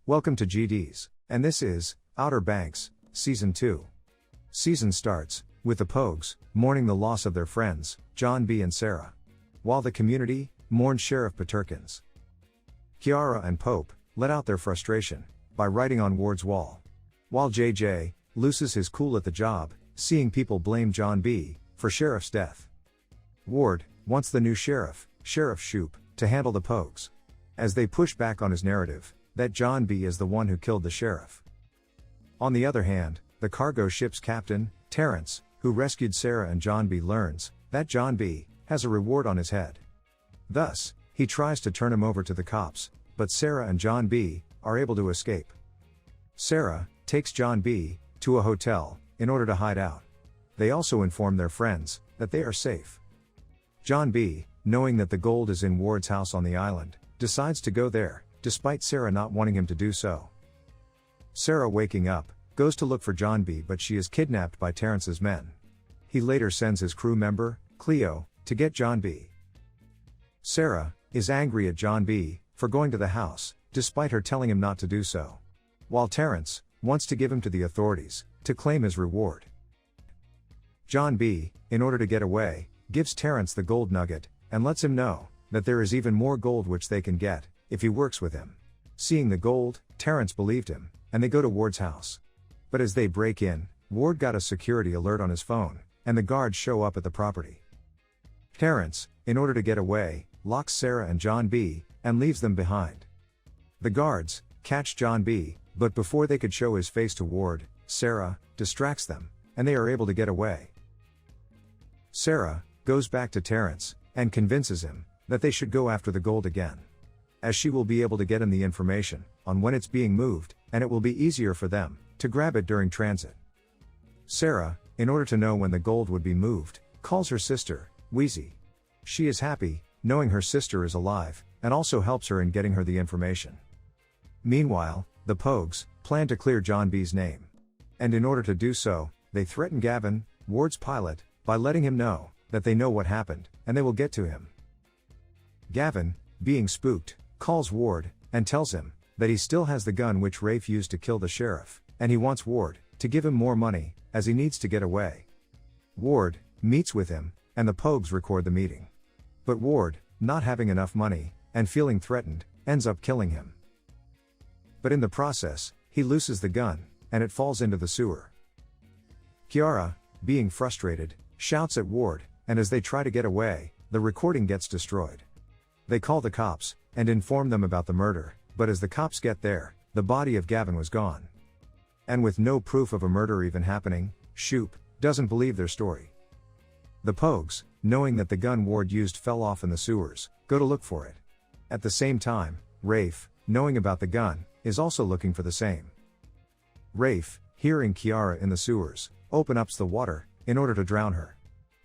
Welcome to GDs, and this is Outer Banks, Season 2. Season starts with the Pogues mourning the loss of their friends, John B. and Sarah, while the community mourns Sheriff Peterkins. Kiara and Pope let out their frustration by writing on Ward's wall, while JJ loses his cool at the job, seeing people blame John B. for Sheriff's death. Ward wants the new sheriff, Sheriff Shoop, to handle the Pogues, as they push back on his narrative that John B. is the one who killed the sheriff. On the other hand, the cargo ship's captain, Terrence, who rescued Sarah and John B., learns that John B. has a reward on his head. Thus, he tries to turn him over to the cops, but Sarah and John B. are able to escape. Sarah takes John B. to a hotel in order to hide out. They also inform their friends that they are safe. John B., knowing that the gold is in Ward's house on the island, decides to go there, despite Sarah not wanting him to do so. Sarah, waking up, goes to look for John B., but she is kidnapped by Terrence's men. He later sends his crew member, Cleo, to get John B. Sarah is angry at John B. for going to the house, despite her telling him not to do so, while Terrence wants to give him to the authorities to claim his reward. John B., in order to get away, gives Terrence the gold nugget and lets him know that there is even more gold which they can get if he works with him. Seeing the gold, Terrence believed him, and they go to Ward's house. But as they break in, Ward got a security alert on his phone, and the guards show up at the property. Terrence, in order to get away, locks Sarah and John B. and leaves them behind. The guards catch John B., but before they could show his face to Ward, Sarah distracts them, and they are able to get away. Sarah goes back to Terrence and convinces him that they should go after the gold again, as she will be able to get him the information on when it's being moved, and it will be easier for them to grab it during transit. Sarah, in order to know when the gold would be moved, calls her sister, Wheezy. She is happy, knowing her sister is alive, and also helps her in getting her the information. Meanwhile, the Pogues plan to clear John B.'s name. And in order to do so, they threaten Gavin, Ward's pilot, by letting him know that they know what happened, and they will get to him. Gavin, being spooked, calls Ward, and tells him that he still has the gun which Rafe used to kill the sheriff, and he wants Ward to give him more money, as he needs to get away. Ward meets with him, and the Pogues record the meeting. But Ward, not having enough money, and feeling threatened, ends up killing him. But in the process, he loses the gun, and it falls into the sewer. Kiara, being frustrated, shouts at Ward, and as they try to get away, the recording gets destroyed. They call the cops, and inform them about the murder, but as the cops get there, the body of Gavin was gone. And with no proof of a murder even happening, Shoop doesn't believe their story. The Pogues, knowing that the gun Ward used fell off in the sewers, go to look for it. At the same time, Rafe, knowing about the gun, is also looking for the same. Rafe, hearing Kiara in the sewers, opens up the water in order to drown her.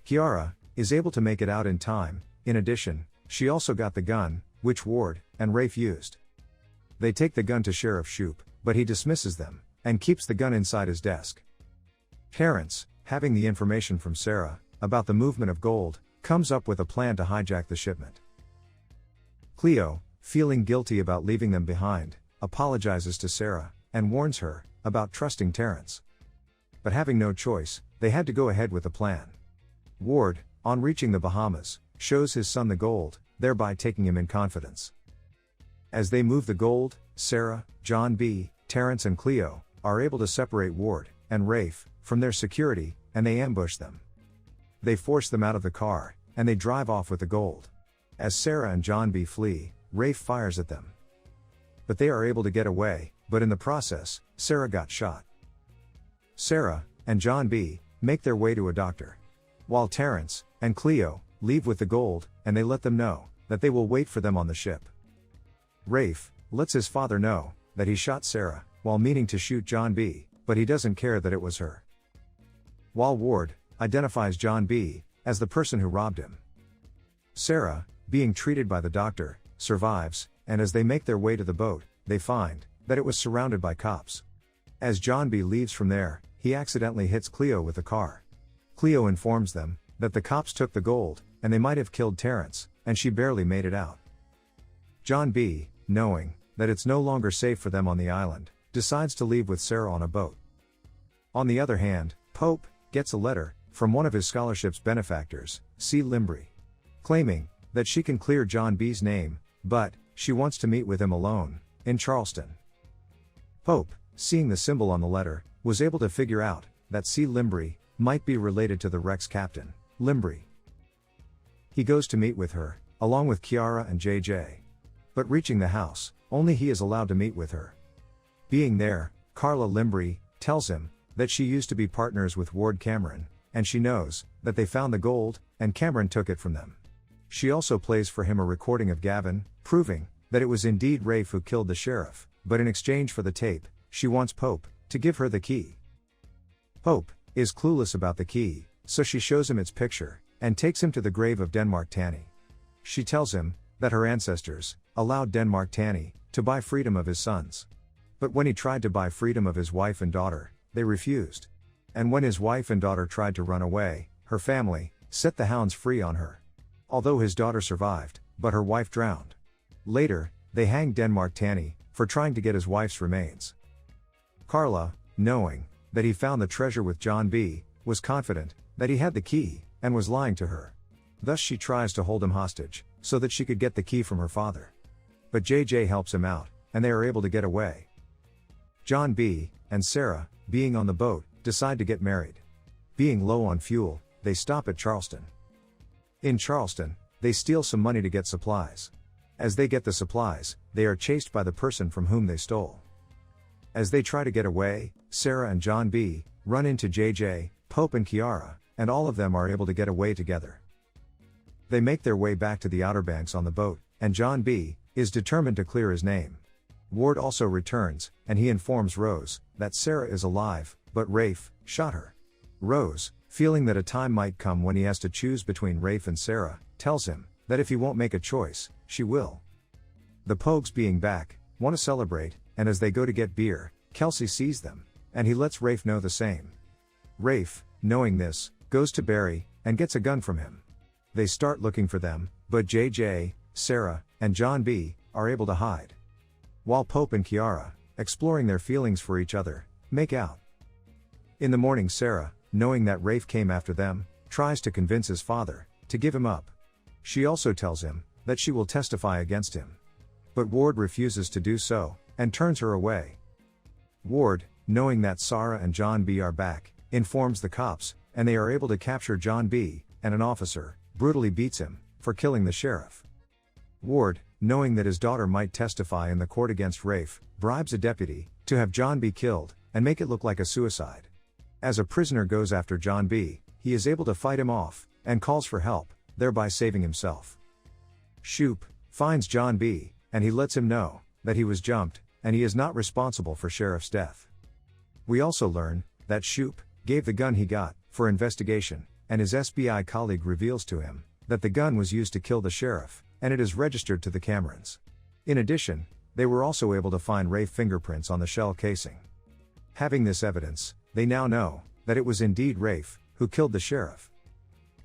Kiara is able to make it out in time. In addition, she also got the gun, which Ward and Rafe used. They take the gun to Sheriff Shoop, but he dismisses them, and keeps the gun inside his desk. Terrence, having the information from Sarah about the movement of gold, comes up with a plan to hijack the shipment. Cleo, feeling guilty about leaving them behind, apologizes to Sarah, and warns her about trusting Terrence. But having no choice, they had to go ahead with the plan. Ward, on reaching the Bahamas, shows his son the gold, thereby taking him in confidence. As they move the gold, Sarah, John B., Terrence and Cleo are able to separate Ward and Rafe from their security, and they ambush them. They force them out of the car, and they drive off with the gold. As Sarah and John B. flee, Rafe fires at them. But they are able to get away, but in the process, Sarah got shot. Sarah and John B. make their way to a doctor, while Terrence and Cleo leave with the gold, and they let them know that they will wait for them on the ship. Rafe lets his father know that he shot Sarah while meaning to shoot John B., but he doesn't care that it was her. While Ward identifies John B. as the person who robbed him. Sarah, being treated by the doctor, survives, and as they make their way to the boat, they find that it was surrounded by cops. As John B. leaves from there, he accidentally hits Cleo with the car. Cleo informs them that the cops took the gold, and they might have killed Terrence, and she barely made it out. John B., knowing that it's no longer safe for them on the island, decides to leave with Sarah on a boat. On the other hand, Pope gets a letter from one of his scholarship's benefactors, C. Limbri, claiming that she can clear John B.'s name, but she wants to meet with him alone in Charleston. Pope, seeing the symbol on the letter, was able to figure out that C. Limbri might be related to the wreck's captain, Limbri. He goes to meet with her, along with Kiara and JJ. But reaching the house, only he is allowed to meet with her. Being there, Carla Limbri tells him that she used to be partners with Ward Cameron, and she knows that they found the gold, and Cameron took it from them. She also plays for him a recording of Gavin, proving that it was indeed Rafe who killed the sheriff, but in exchange for the tape, she wants Pope to give her the key. Pope is clueless about the key, so she shows him its picture, and takes him to the grave of Denmark Tanny. She tells him that her ancestors allowed Denmark Tanny to buy freedom of his sons. But when he tried to buy freedom of his wife and daughter, they refused. And when his wife and daughter tried to run away, her family set the hounds free on her. Although his daughter survived, but her wife drowned. Later, they hanged Denmark Tanny for trying to get his wife's remains. Carla, knowing that he found the treasure with John B., was confident that he had the key, and was lying to her. Thus she tries to hold him hostage, so that she could get the key from her father. But JJ helps him out, and they are able to get away. John B. and Sarah, being on the boat, decide to get married. Being low on fuel, they stop at Charleston. In Charleston, they steal some money to get supplies. As they get the supplies, they are chased by the person from whom they stole. As they try to get away, Sarah and John B. run into JJ, Pope and Kiara, and all of them are able to get away together. They make their way back to the Outer Banks on the boat, and John B. is determined to clear his name. Ward also returns, and he informs Rose that Sarah is alive, but Rafe shot her. Rose, feeling that a time might come when he has to choose between Rafe and Sarah, tells him that if he won't make a choice, she will. The Pogues, being back, want to celebrate, and as they go to get beer, Kelsey sees them, and he lets Rafe know the same. Rafe, knowing this, goes to Barry, and gets a gun from him. They start looking for them, but JJ, Sarah, and John B. are able to hide. While Pope and Kiara, exploring their feelings for each other, make out. In the morning, Sarah, knowing that Rafe came after them, tries to convince his father to give him up. She also tells him that she will testify against him. But Ward refuses to do so, and turns her away. Ward, knowing that Sarah and John B. are back, informs the cops, and they are able to capture John B., and an officer brutally beats him for killing the sheriff. Ward, knowing that his daughter might testify in the court against Rafe, bribes a deputy to have John B. killed and make it look like a suicide. As a prisoner goes after John B., he is able to fight him off and calls for help, thereby saving himself. Shoop finds John B., and he lets him know that he was jumped and he is not responsible for sheriff's death. We also learn that Shoop gave the gun he got for investigation, and his SBI colleague reveals to him that the gun was used to kill the sheriff, and it is registered to the Camerons. In addition, they were also able to find Rafe fingerprints on the shell casing. Having this evidence, they now know that it was indeed Rafe who killed the sheriff.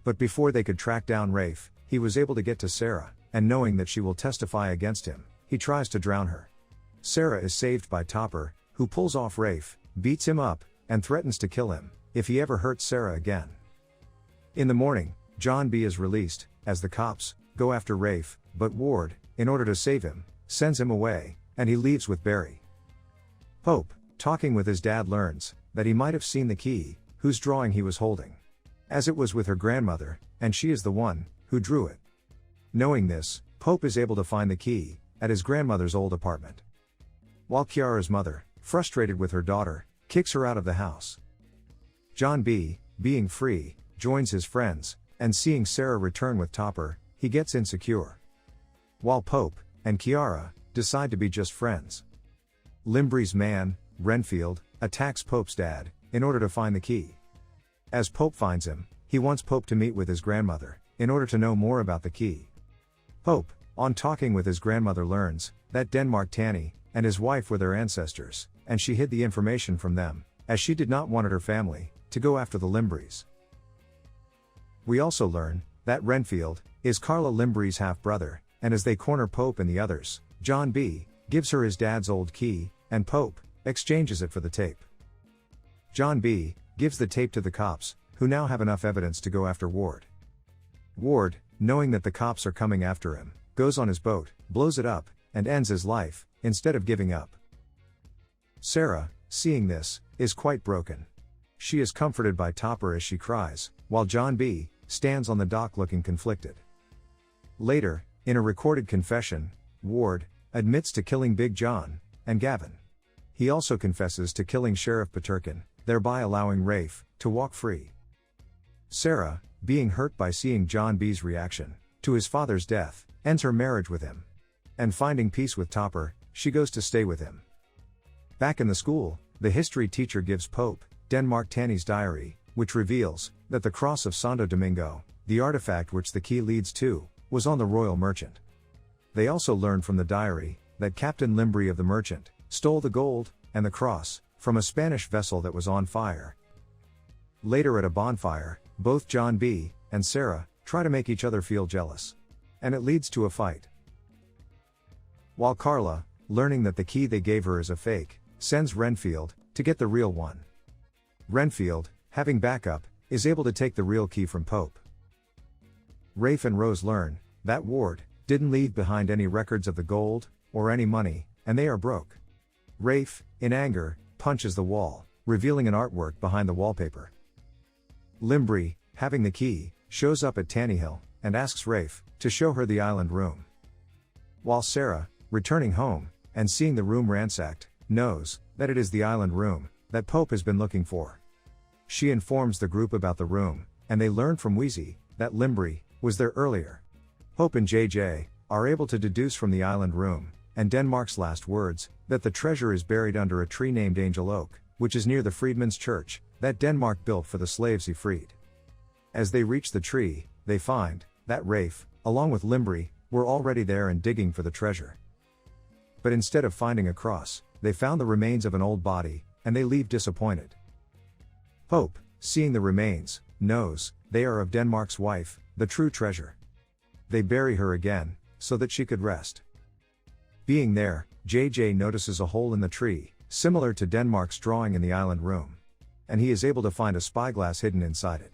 But before they could track down Rafe, he was able to get to Sarah, and knowing that she will testify against him, he tries to drown her. Sarah is saved by Topper, who pulls off Rafe, beats him up, and threatens to kill him if he ever hurts Sarah again. In the morning, John B. is released, as the cops go after Rafe, but Ward, in order to save him, sends him away, and he leaves with Barry. Pope, talking with his dad, learns that he might have seen the key, whose drawing he was holding, as it was with her grandmother, and she is the one who drew it. Knowing this, Pope is able to find the key at his grandmother's old apartment. While Kiara's mother, frustrated with her daughter, kicks her out of the house. John B., being free, joins his friends, and seeing Sarah return with Topper, he gets insecure. While Pope and Kiara decide to be just friends. Limbri's man, Renfield, attacks Pope's dad in order to find the key. As Pope finds him, he wants Pope to meet with his grandmother in order to know more about the key. Pope, on talking with his grandmother, learns that Denmark Tanny and his wife were their ancestors, and she hid the information from them, as she did not want her family to go after the Limbris. We also learn that Renfield is Carla Limbri's half-brother, and as they corner Pope and the others, John B. gives her his dad's old key, and Pope exchanges it for the tape. John B. gives the tape to the cops, who now have enough evidence to go after Ward. Ward, knowing that the cops are coming after him, goes on his boat, blows it up, and ends his life, instead of giving up. Sarah, seeing this, is quite broken. She is comforted by Topper as she cries, while John B. stands on the dock looking conflicted. Later, in a recorded confession, Ward admits to killing Big John and Gavin. He also confesses to killing Sheriff Paterkin, thereby allowing Rafe to walk free. Sarah, being hurt by seeing John B.'s reaction to his father's death, ends her marriage with him. And finding peace with Topper, she goes to stay with him. Back in the school, the history teacher gives Pope Denmark Tanny's diary, which reveals that the cross of Santo Domingo, the artifact which the key leads to, was on the Royal Merchant. They also learn from the diary that Captain Limbri of the Merchant stole the gold and the cross from a Spanish vessel that was on fire. Later at a bonfire, both John B. and Sarah try to make each other feel jealous. And it leads to a fight. While Carla, learning that the key they gave her is a fake, sends Renfield to get the real one. Renfield, having backup, is able to take the real key from Pope. Rafe and Rose learn that Ward didn't leave behind any records of the gold or any money, and they are broke. Rafe, in anger, punches the wall, revealing an artwork behind the wallpaper. Limbri, having the key, shows up at Tannyhill and asks Rafe to show her the island room. While Sarah, returning home and seeing the room ransacked, knows that it is the island room that Pope has been looking for. She informs the group about the room, and they learn from Wheezy that Limbri was there earlier. Pope and JJ are able to deduce from the island room and Denmark's last words that the treasure is buried under a tree named Angel Oak, which is near the Freedmen's Church that Denmark built for the slaves he freed. As they reach the tree, they find that Rafe, along with Limbri, were already there and digging for the treasure. But instead of finding a cross, they found the remains of an old body, and they leave disappointed. Pope, seeing the remains, knows they are of Denmark's wife, the true treasure. They bury her again, so that she could rest. Being there, JJ notices a hole in the tree, similar to Denmark's drawing in the island room. And he is able to find a spyglass hidden inside it.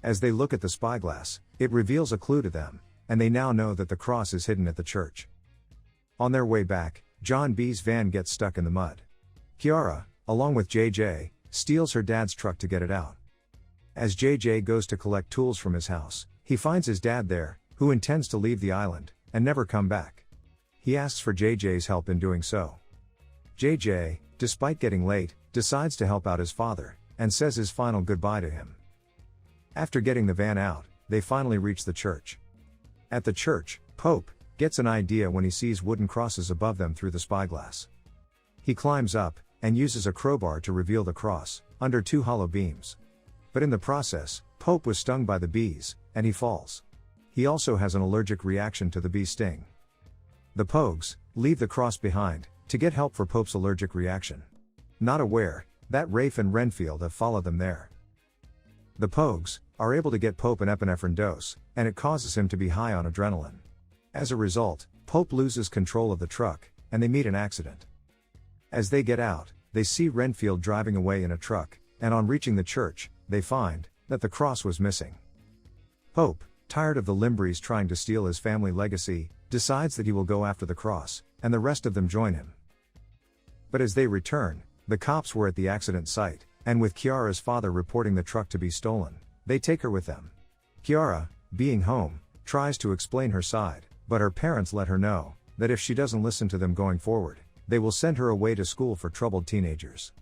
As they look at the spyglass, it reveals a clue to them, and they now know that the cross is hidden at the church. On their way back, John B.'s van gets stuck in the mud. Kiara, along with JJ, steals her dad's truck to get it out. As JJ goes to collect tools from his house, he finds his dad there, who intends to leave the island and never come back. He asks for JJ's help in doing so. JJ, despite getting late, decides to help out his father, and says his final goodbye to him. After getting the van out, they finally reach the church. At the church, Pope gets an idea when he sees wooden crosses above them through the spyglass. He climbs up, and uses a crowbar to reveal the cross, under two hollow beams. But in the process, Pope was stung by the bees, and he falls. He also has an allergic reaction to the bee sting. The Pogues leave the cross behind, to get help for Pope's allergic reaction. Not aware that Rafe and Renfield have followed them there. The Pogues are able to get Pope an epinephrine dose, and it causes him to be high on adrenaline. As a result, Pope loses control of the truck, and they meet an accident. As they get out, they see Renfield driving away in a truck, and on reaching the church, they find that the cross was missing. Pope, tired of the Limbris trying to steal his family legacy, decides that he will go after the cross, and the rest of them join him. But as they return, the cops were at the accident site, and with Kiara's father reporting the truck to be stolen, they take her with them. Kiara, being home, tries to explain her side, but her parents let her know that if she doesn't listen to them going forward, they will send her away to school for troubled teenagers.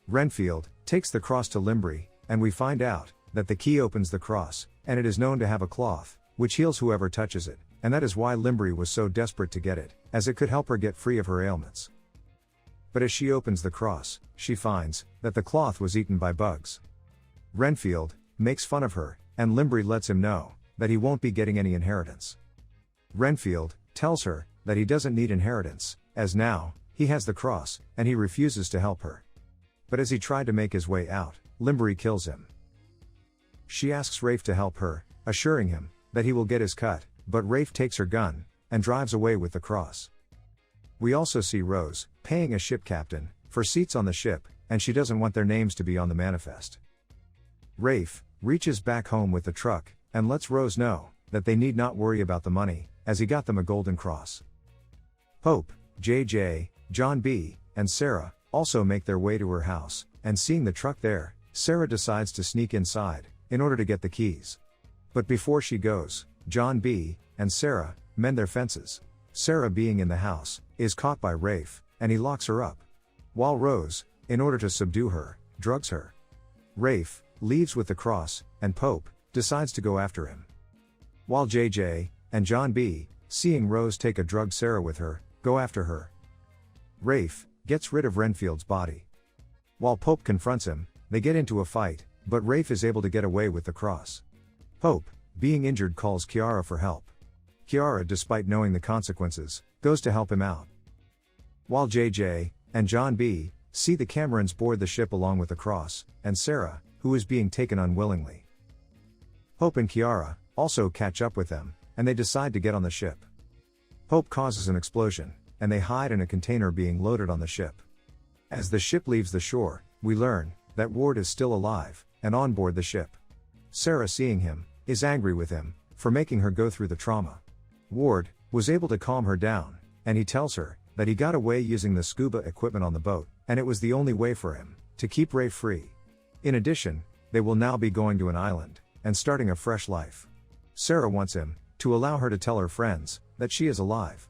Renfield takes the cross to Limbri, and we find out that the key opens the cross, and it is known to have a cloth, which heals whoever touches it, and that is why Limbri was so desperate to get it, as it could help her get free of her ailments. But as she opens the cross, she finds that the cloth was eaten by bugs. Renfield makes fun of her, and Limbri lets him know that he won't be getting any inheritance. Renfield tells her that he doesn't need inheritance, as now he has the cross, and he refuses to help her. But as he tried to make his way out, Limbri kills him. She asks Rafe to help her, assuring him that he will get his cut, but Rafe takes her gun and drives away with the cross. We also see Rose paying a ship captain for seats on the ship, and she doesn't want their names to be on the manifest. Rafe reaches back home with the truck and lets Rose know that they need not worry about the money, as he got them a golden cross. Pope, JJ, John B, and Sarah also make their way to her house, and seeing the truck there, Sarah decides to sneak inside in order to get the keys. But before she goes, John B and Sarah mend their fences. Sarah, being in the house, is caught by Rafe, and he locks her up. While Rose, in order to subdue her, drugs her. Rafe leaves with the cross, and Pope decides to go after him. While JJ and John B, seeing Rose take a drugged Sarah with her, go after her. Rafe gets rid of Renfield's body. While Pope confronts him, they get into a fight, but Rafe is able to get away with the cross. Pope, being injured, calls Kiara for help. Kiara, despite knowing the consequences, goes to help him out. While JJ and John B see the Camerons board the ship along with the cross, and Sarah, who is being taken unwillingly. Pope and Kiara also catch up with them, and they decide to get on the ship. Pope causes an explosion, and they hide in a container being loaded on the ship. As the ship leaves the shore, we learn that Ward is still alive and on board the ship. Sarah, seeing him, is angry with him for making her go through the trauma. Ward was able to calm her down, and he tells her that he got away using the scuba equipment on the boat, and it was the only way for him to keep Rafe free. In addition, they will now be going to an island and starting a fresh life. Sarah wants him to allow her to tell her friends that she is alive.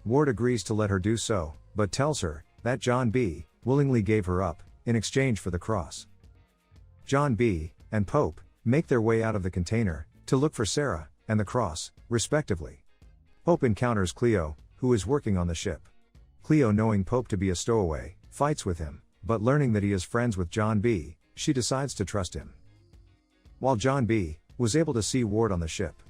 Ward agrees to let her do so, but tells her that John B willingly gave her up in exchange for the cross. John B and Pope make their way out of the container to look for Sarah and the cross, respectively. Pope encounters Cleo, who is working on the ship. Cleo, knowing Pope to be a stowaway, fights with him, but learning that he is friends with John B, she decides to trust him. While John B was able to see Ward on the ship,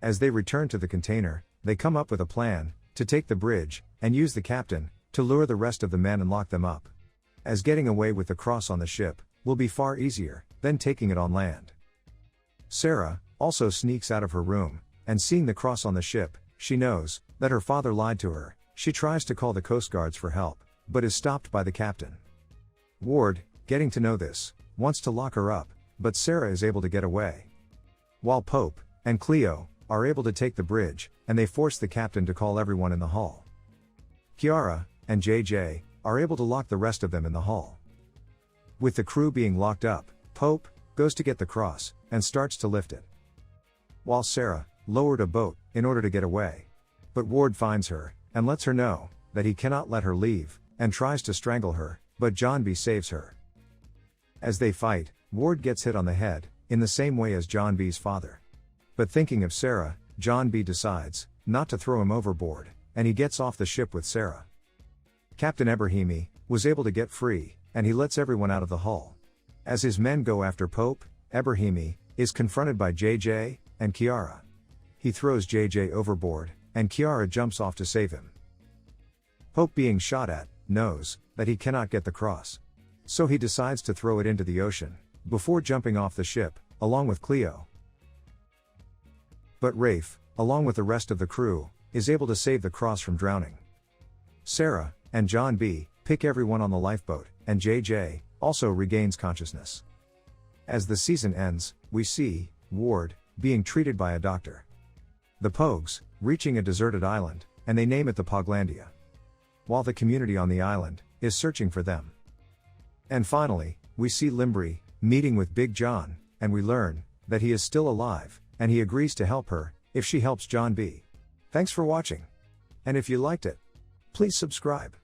as they return to the container, they come up with a plan to take the bridge and use the captain to lure the rest of the men and lock them up, as getting away with the cross on the ship will be far easier than taking it on land. Sarah also sneaks out of her room, and seeing the cross on the ship, she knows that her father lied to her. She tries to call the Coast Guards for help, but is stopped by the captain. Ward, getting to know this, wants to lock her up, but Sarah is able to get away. While Pope and Cleo are able to take the bridge, and they force the captain to call everyone in the hull. Kiara and JJ are able to lock the rest of them in the hull. With the crew being locked up, Pope goes to get the cross and starts to lift it, while Sarah lowered a boat in order to get away. But Ward finds her and lets her know that he cannot let her leave, and tries to strangle her, but John B saves her. As they fight, Ward gets hit on the head in the same way as John B's father. But thinking of Sarah, John B decides not to throw him overboard, and he gets off the ship with Sarah. Captain Ebrahimi was able to get free, and he lets everyone out of the hull. As his men go after Pope, Ebrahimi is confronted by JJ and Kiara. He throws JJ overboard, and Kiara jumps off to save him. Pope, being shot at, knows that he cannot get the cross, so he decides to throw it into the ocean before jumping off the ship, along with Cleo. But Rafe, along with the rest of the crew, is able to save the cross from drowning. Sarah and John B pick everyone on the lifeboat, and JJ also regains consciousness. As the season ends, we see Ward being treated by a doctor. The Pogues reaching a deserted island, and they name it the Poglandia, while the community on the island is searching for them. And finally, we see Limbri meeting with Big John, and we learn that he is still alive, and he agrees to help her if she helps John B. Thanks for watching. And if you liked it, please subscribe.